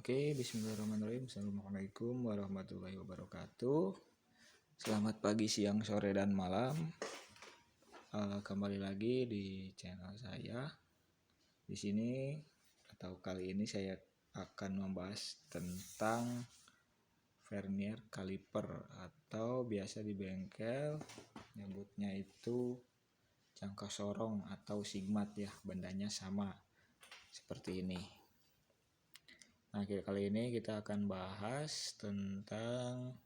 Oke, bismillahirrahmanirrahim. Assalamualaikum warahmatullahi wabarakatuh. Selamat pagi, siang, sore, dan malam. Kembali lagi di channel saya. Di sini atau kali ini saya akan membahas tentang vernier kaliper atau biasa di bengkel nyebutnya itu jangka sorong atau sigmat ya, bendanya sama seperti ini. Nah, kali ini kita akan bahas tentang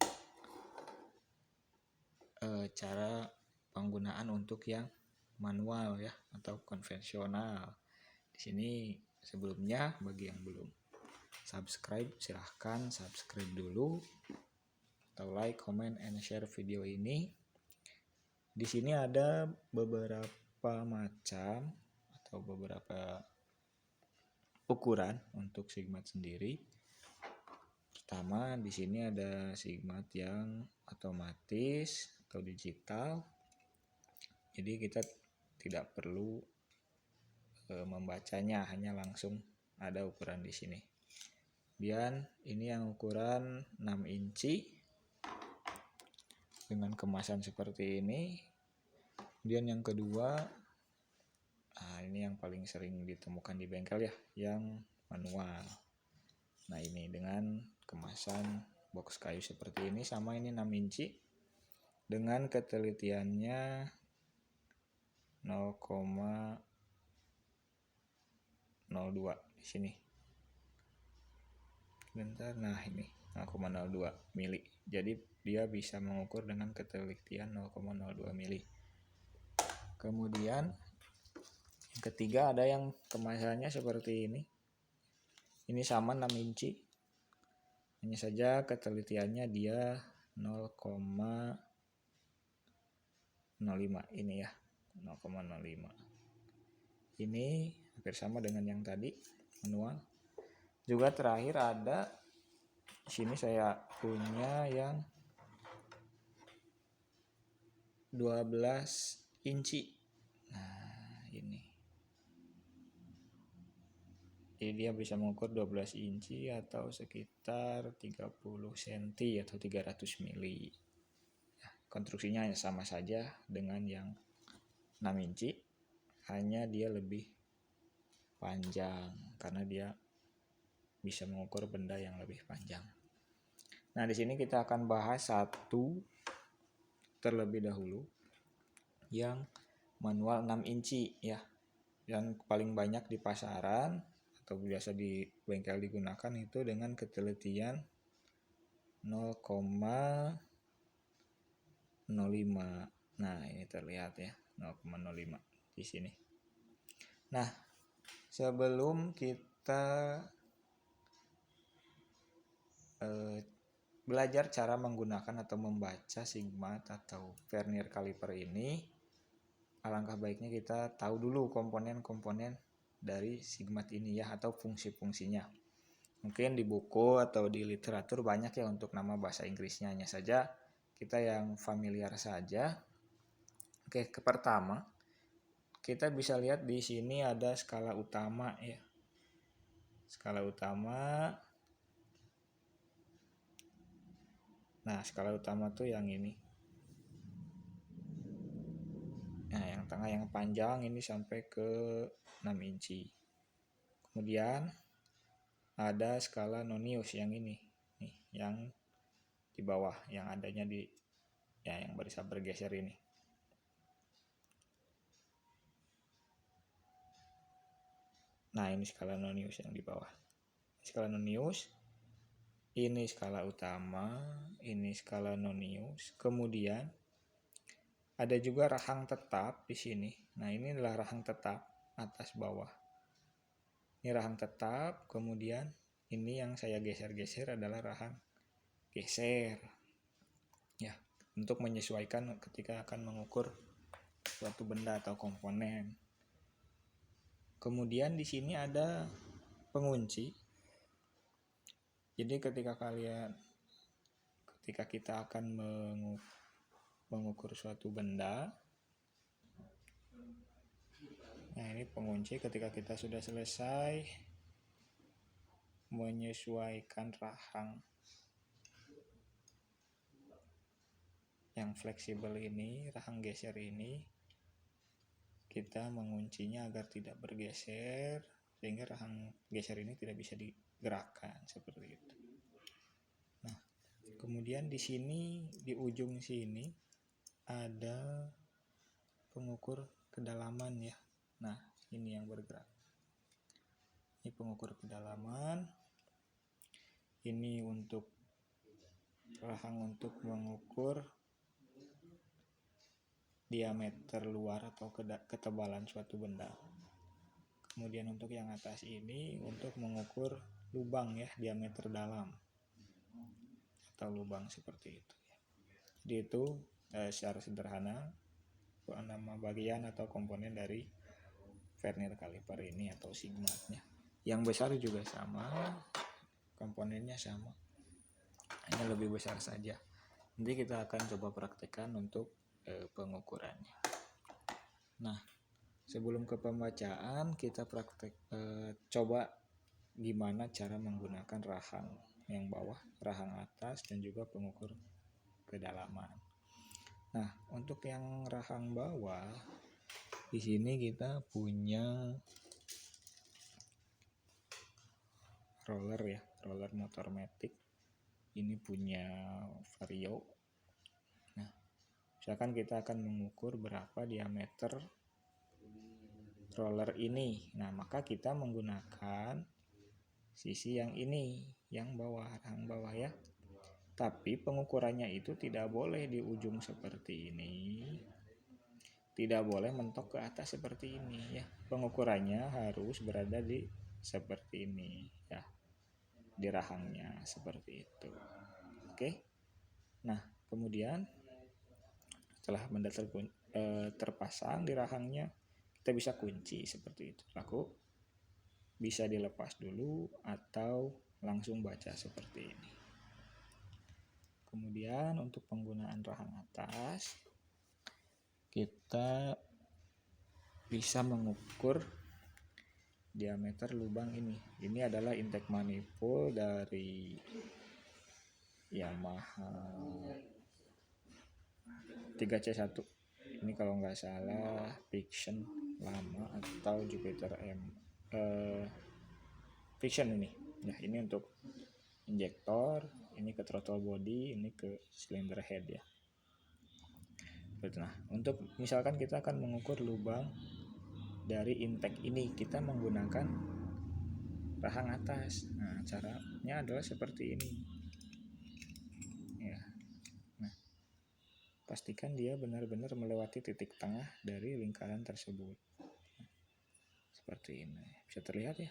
cara penggunaan untuk yang manual ya atau konvensional. Di sini sebelumnya bagi yang belum subscribe silahkan subscribe dulu atau like, comment, and share video ini. Di sini ada beberapa macam atau beberapa ukuran untuk sigmat sendiri. Pertama, di sini ada sigmat yang otomatis atau digital. Jadi kita tidak perlu membacanya, hanya langsung ada ukuran di sini. Kemudian ini yang ukuran 6 inci dengan kemasan seperti ini. Kemudian yang kedua, ini yang paling sering ditemukan di bengkel ya, yang manual. Nah, ini dengan kemasan box kayu seperti ini, sama ini 6 inci dengan ketelitiannya 0,02 di sini. Bentar, nah ini 0,02 mili. Jadi dia bisa mengukur dengan ketelitian 0,02 mili. Kemudian yang ketiga ada yang kemasannya seperti ini. Ini sama 6 inci. Hanya saja ketelitiannya dia 0,05 ini ya, 0,05. Ini hampir sama dengan yang tadi manual. Juga terakhir ada di sini saya punya yang 12 inci. Nah, ini. Jadi dia bisa mengukur 12 inci atau sekitar 30 cm atau 300 mili. Nah, konstruksinya sama saja dengan yang 6 inci, hanya dia lebih panjang karena dia bisa mengukur benda yang lebih panjang. Nah, di sini kita akan bahas satu terlebih dahulu, yang manual 6 inci ya, yang paling banyak di pasaran atau biasa di bengkel digunakan itu dengan ketelitian 0,05. Nah, ini terlihat ya, 0,05 di sini. Nah, sebelum kita belajar cara menggunakan atau membaca sigmat atau vernier kaliper ini, alangkah baiknya kita tahu dulu komponen-komponen dari sigmat ini ya, atau fungsi-fungsinya. Mungkin di buku atau di literatur banyak ya untuk nama bahasa Inggrisnya, hanya saja kita yang familiar saja. Oke, pertama kita bisa lihat di sini ada skala utama ya. Skala utama. Nah, skala utama tuh yang ini. Nah, yang tengah yang panjang ini sampai ke 6 inci. Kemudian ada skala nonius yang ini. Nih, yang di bawah, yang adanya di ya, yang bisa bergeser ini. Nah, ini skala nonius yang di bawah. Skala nonius. Ini skala utama, ini skala nonius. Kemudian ada juga rahang tetap di sini. Nah, ini adalah rahang tetap atas bawah. Ini rahang tetap, kemudian ini yang saya geser-geser adalah rahang geser. Ya, untuk menyesuaikan ketika akan mengukur suatu benda atau komponen. Kemudian di sini ada pengunci. Jadi ketika kita akan mengukur suatu benda, nah ini pengunci. Ketika kita sudah selesai menyesuaikan rahang yang fleksibel ini, rahang geser ini, kita menguncinya agar tidak bergeser sehingga rahang geser ini tidak bisa digerakkan seperti itu. Nah, kemudian di sini di ujung sini ada pengukur kedalaman ya. Nah, ini yang bergerak. Ini pengukur kedalaman. Ini untuk rahang untuk mengukur diameter luar atau ketebalan suatu benda. Kemudian untuk yang atas ini untuk mengukur lubang ya, diameter dalam atau lubang seperti itu. Jadi itu secara sederhana nama bagian atau komponen dari vernier caliper ini atau sigmatnya. Yang besar juga sama, komponennya sama, hanya lebih besar saja. Nanti kita akan coba praktekkan untuk pengukurannya. Nah, sebelum ke pembacaan kita coba gimana cara menggunakan rahang yang bawah, rahang atas, dan juga pengukur kedalaman. Nah, untuk yang rahang bawah di sini kita punya roller ya, roller motor matic. Ini punya vario. Nah, misalkan kita akan mengukur berapa diameter roller ini. Nah, maka kita menggunakan sisi yang ini, yang bawah, rahang bawah ya. Tapi pengukurannya itu tidak boleh di ujung seperti ini. Tidak boleh mentok ke atas seperti ini ya. Pengukurannya harus berada di seperti ini ya. Di rahangnya seperti itu. Oke. Nah, kemudian setelah benda terpasang di rahangnya, kita bisa kunci seperti itu. Lalu bisa dilepas dulu atau langsung baca seperti ini. Kemudian untuk penggunaan rahang atas, kita bisa mengukur diameter lubang ini. Ini adalah intake manifold dari Yamaha 3C1. Ini kalau nggak salah Fiction lama atau Jupiter Fiction ini. Nah, ini untuk injektor, ini ke throttle body, ini ke cylinder head ya. Nah, untuk misalkan kita akan mengukur lubang dari intake ini, kita menggunakan rahang atas. Nah, caranya adalah seperti ini. Ya. Nah, pastikan dia benar-benar melewati titik tengah dari lingkaran tersebut. Seperti ini. Bisa terlihat ya.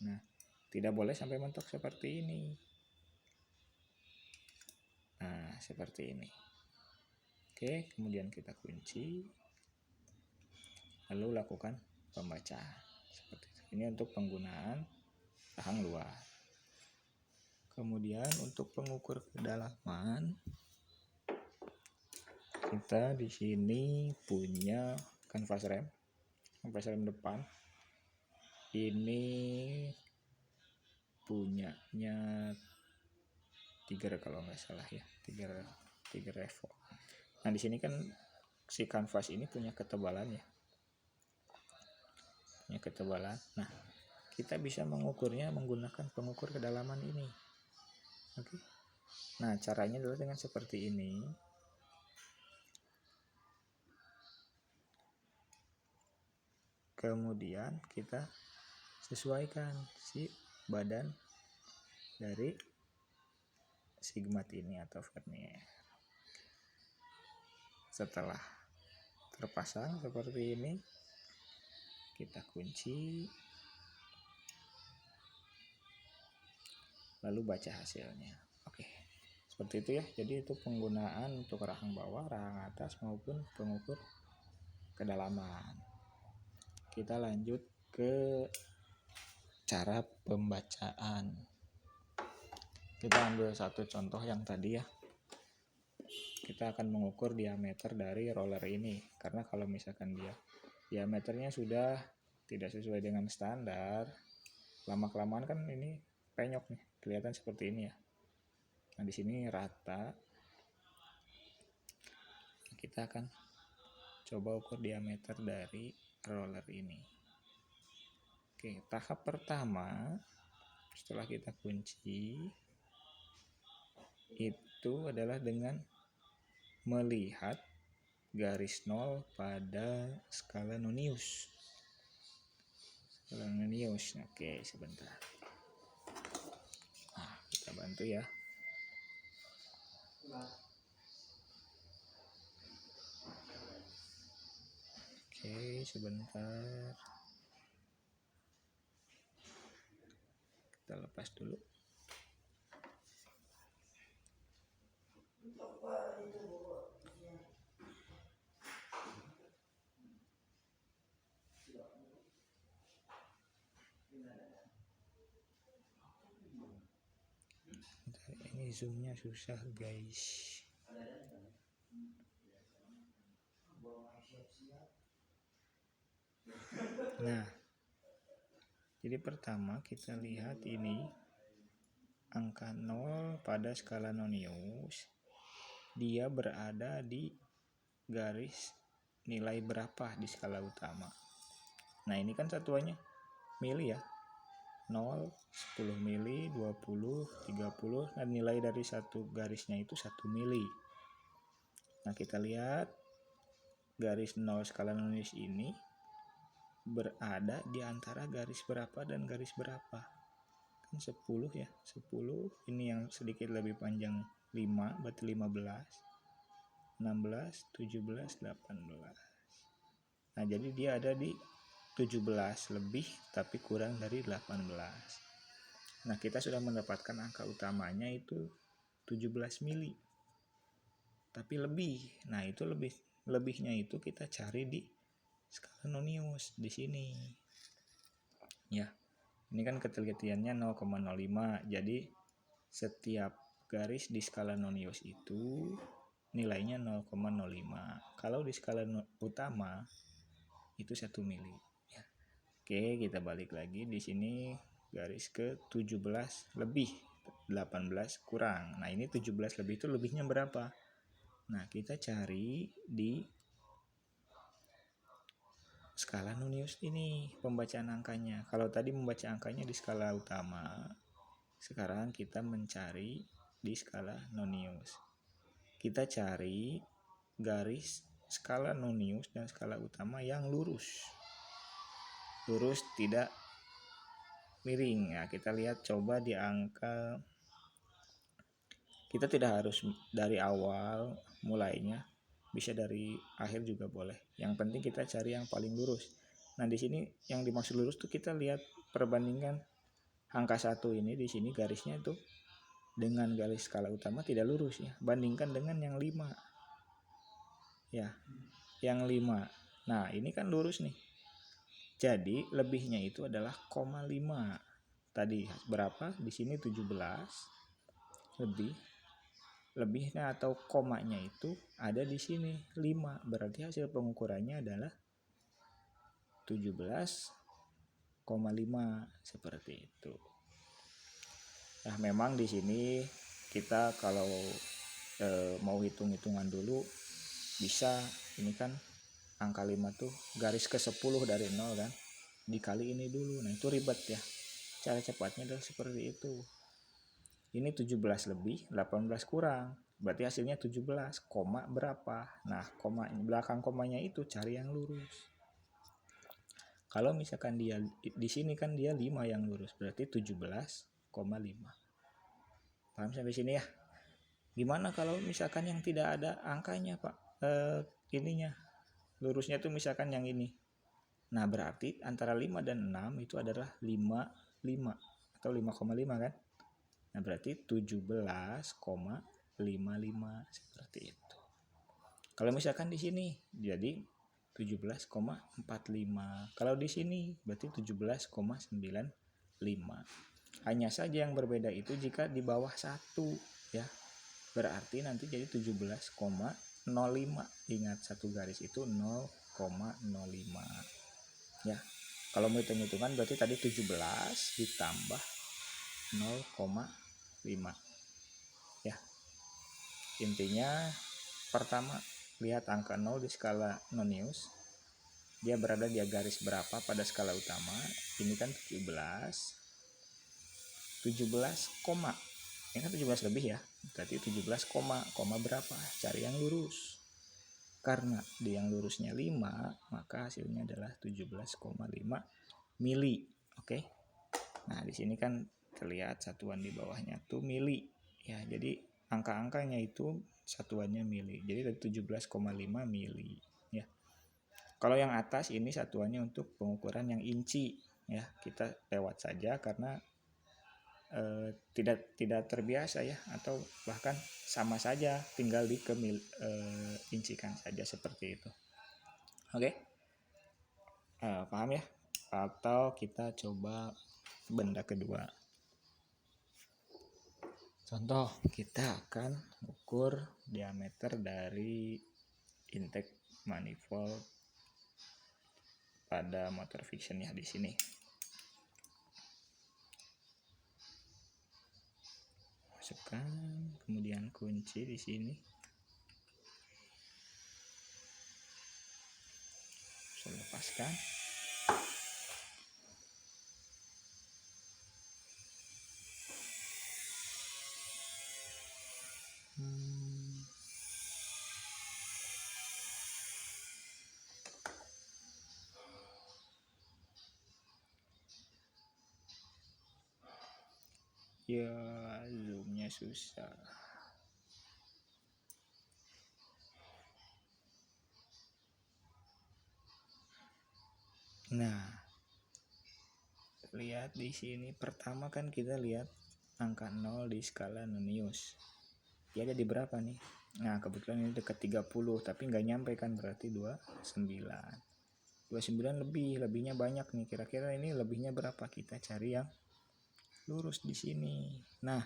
Nah, tidak boleh sampai mentok seperti ini. Nah, seperti ini. Oke, kemudian kita kunci. Lalu lakukan pembacaan. Seperti itu. Ini untuk penggunaan rahang luar. Kemudian untuk pengukur kedalaman, kita di sini punya kanvas rem depan. Ini punyanya Tiger kalau nggak salah ya, Tiger Revo. Nah, di sini kan si kanvas ini punya ketebalan ya, Nah, kita bisa mengukurnya menggunakan pengukur kedalaman ini. Oke. Nah, caranya adalah dengan seperti ini. Kemudian kita sesuaikan si badan dari sigmat ini atau vernier. Setelah terpasang seperti ini, kita kunci, lalu baca hasilnya. Oke, seperti itu ya. Jadi itu penggunaan untuk rahang bawah, rahang atas maupun pengukur kedalaman. Kita lanjut ke cara pembacaan. Kita ambil satu contoh yang tadi ya. Kita akan mengukur diameter dari roller ini, karena kalau misalkan dia diameternya sudah tidak sesuai dengan standar, lama-kelamaan kan ini penyok nih, kelihatan seperti ini ya. Nah di sini rata. Kita akan coba ukur diameter dari roller ini. Oke, tahap pertama setelah kita kunci itu adalah dengan melihat garis 0 pada skala Nonius. Oke, sebentar. Nah, kita bantu ya. Oke, sebentar. Kita lepas dulu. Ini zoomnya susah guys. Nah, jadi pertama kita lihat ini angka 0 pada skala Nonius, dia berada di garis nilai berapa di skala utama. Nah ini kan satuannya mili ya, 0, 10 mili, 20, 30, dan nilai dari satu garisnya itu 1 mili. Nah kita lihat garis 0 skala Nonius ini berada di antara garis berapa dan garis berapa. Kan 10 ya, 10 ini yang sedikit lebih panjang 5, berarti 15, 16, 17, 18. Nah jadi dia ada di 17 lebih tapi kurang dari 18. Nah kita sudah mendapatkan angka utamanya itu 17 mili tapi lebih. Nah itu lebihnya itu kita cari di skala Nonius di sini ya. Ini kan ketelitiannya 0,05, jadi setiap garis di skala Nonius itu nilainya 0,05. Kalau di skala utama itu 1 mili ya. Oke, kita balik lagi di sini garis ke 17 lebih 18 kurang. Nah ini 17 lebih itu lebihnya berapa? Nah kita cari di skala Nonius ini pembacaan angkanya. Kalau tadi membaca angkanya di skala utama, sekarang kita mencari di skala Nonius. Kita cari garis skala Nonius dan skala utama yang lurus tidak miring ya. Kita lihat coba di angka, kita tidak harus dari awal mulainya, bisa dari akhir juga boleh. Yang penting kita cari yang paling lurus. Nah di sini yang dimaksud lurus tuh kita lihat perbandingan angka 1 ini di sini garisnya tuh dengan garis skala utama tidak lurus ya. Bandingkan dengan yang 5 ya, yang 5. Nah ini kan lurus nih. Jadi lebihnya itu adalah 0,5. Tadi berapa? Di sini 17 lebihnya atau komanya itu ada di sini 5. Berarti hasil pengukurannya adalah 17,5 seperti itu. Nah, memang di sini kita kalau mau hitung-hitungan dulu bisa, ini kan angka 5 tuh garis ke 10 dari 0 kan, dikali ini dulu. Nah itu ribet ya. Cara cepatnya adalah seperti itu. Ini 17 lebih 18 kurang, berarti hasilnya 17, koma berapa. Nah belakang komanya itu cari yang lurus. Kalau misalkan dia di sini kan dia 5 yang lurus, berarti 17,5. Paham sampai sini ya? Gimana kalau misalkan yang tidak ada angkanya Pak? Ininya lurusnya tuh misalkan yang ini. Nah berarti antara 5 dan 6 itu adalah 5,5 atau 5,5 kan? Nah berarti 17,55 seperti itu. Kalau misalkan di sini jadi 17,45. Kalau di sini berarti 17,95. Hanya saja yang berbeda itu jika di bawah 1 ya. Berarti nanti jadi 17,05. Ingat satu garis itu 0,05 ya. Kalau mau hitung-hitungan berarti tadi 17 ditambah 0,5 ya. Intinya pertama lihat angka 0 di skala Nonius, dia berada di garis berapa pada skala utama. Ini kan 17 koma, ini kan 17 lebih ya, berarti 17 koma berapa, cari yang lurus. Karena di yang lurusnya 5, maka hasilnya adalah 17,5 mili. Oke. Nah, di sini kan terlihat satuan di bawahnya tuh mili ya. Jadi angka-angkanya itu satuannya mili. Jadi 17,5 mili ya. Kalau yang atas ini satuannya untuk pengukuran yang inci ya. Kita lewat saja karena tidak terbiasa ya, atau bahkan sama saja, tinggal incikan saja seperti itu. Oke. Paham ya? Atau kita coba benda kedua. Contoh, kita akan ukur diameter dari intake manifold pada motor fiction ya di sini. Masukkan, kemudian kunci di sini. Saya lepaskan. Ya, zoomnya susah. Nah, lihat di sini. Pertama kan kita lihat angka 0 di skala Nonius. Dia ada di berapa nih? Nah, kebetulan ini dekat 30, tapi nggak nyampe kan, berarti 29. 29 lebihnya banyak nih. Kira-kira ini lebihnya berapa? Kita cari yang lurus di sini. Nah,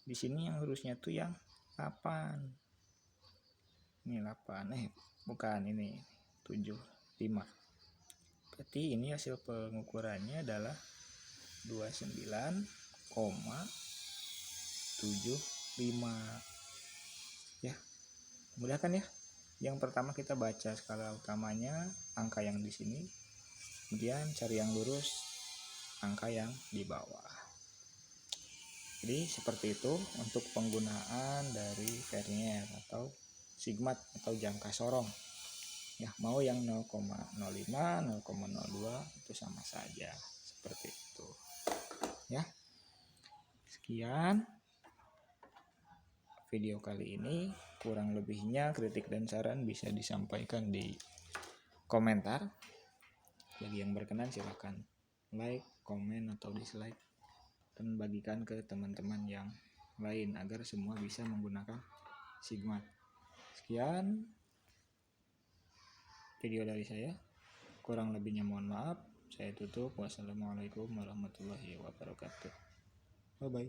di sini yang lurusnya tuh yang 8. Ini 8. Bukan, ini 75. Berarti ini hasil pengukurannya adalah 29,75 ya. Mudah kan ya? Yang pertama kita baca skala utamanya, angka yang di sini, kemudian cari yang lurus, angka yang di bawah. Jadi seperti itu untuk penggunaan dari vernier atau sigmat atau jangka sorong ya. Mau yang 0,05, 0,02 itu sama saja, seperti itu ya. Sekian video kali ini, kurang lebihnya kritik dan saran bisa disampaikan di komentar. Bagi yang berkenan silahkan like, komen, atau dislike, dan bagikan ke teman-teman yang lain agar semua bisa menggunakan sigmat. Sekian video dari saya, kurang lebihnya mohon maaf. Saya tutup. Wassalamualaikum warahmatullahi wabarakatuh. Bye bye.